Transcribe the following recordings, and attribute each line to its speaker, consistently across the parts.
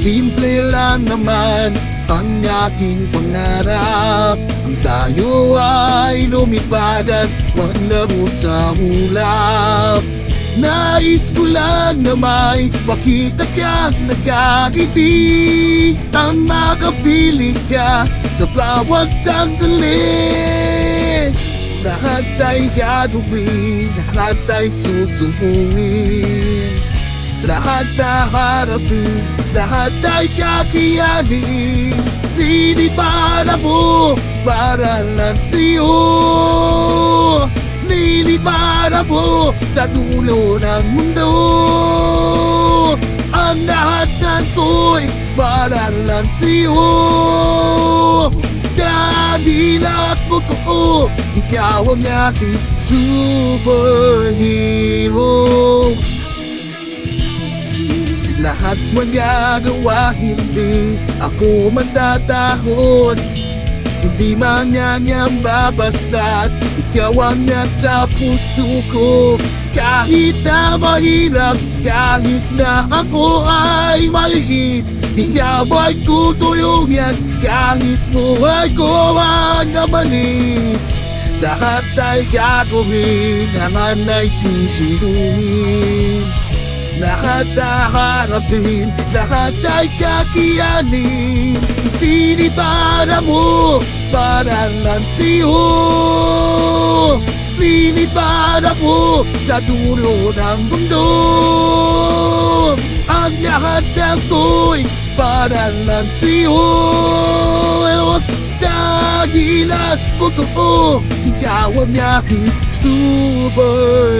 Speaker 1: Simple lang naman ang aking pangarap, ang tayo ay lumipad at manlaro sa ulap. Nais ko lang na may makita ka nagkakiti, ang makapiling ka sa bawat sandali. Lahat ay gagawin, lahat ay susubuin, lahat na harapin, lahat ay kakayanin. Lilipad mo para lang sa'yo, lilipad mo sa dulo ng mundo. Ang lahat ng to'y para lang sa'yo, dahil at totoo, ikaw ang aking superhero. Lahat magagawa, hindi ako matatakot, hindi manyanyamba basta't ikaw ang nasa puso ko. Kahit na mahirap, kahit na ako ay maliit, ikaw ay tutulungan kahit buhay ko ang nabalik. Lahat ay gagawin, naman ay sisiluhin, lahat harapin, lahat ay kakayanin. Lilipad mo para lang sa'yo, lilipad mo sa dulo ng mundo. Ang lahat ng to'y para lang sa'yo, dahil at totoo, ikaw ang aking superhero.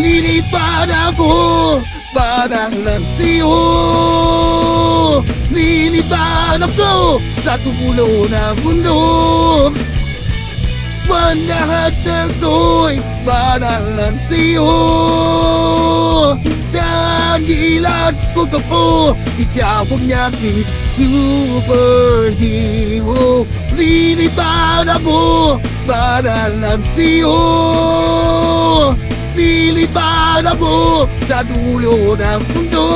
Speaker 1: Lilipad ako para lang sa'yo, lilipad ako sa dulo ng mundo. Ang lahat ng to'y para lang sa'yo, dahil at totoo, ikaw ang aking superhero. Lilipad ako para lang sa'yo, lilipad mo sa dulo ng mundo.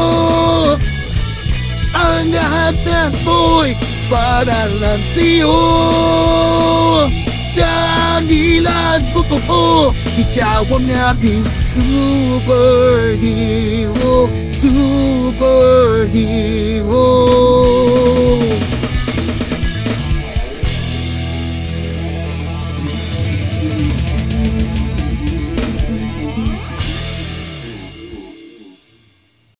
Speaker 1: Ang lahat ng to'y para lang sa'yo, dahil ang totoo, ikaw ang aking superhero, superhero.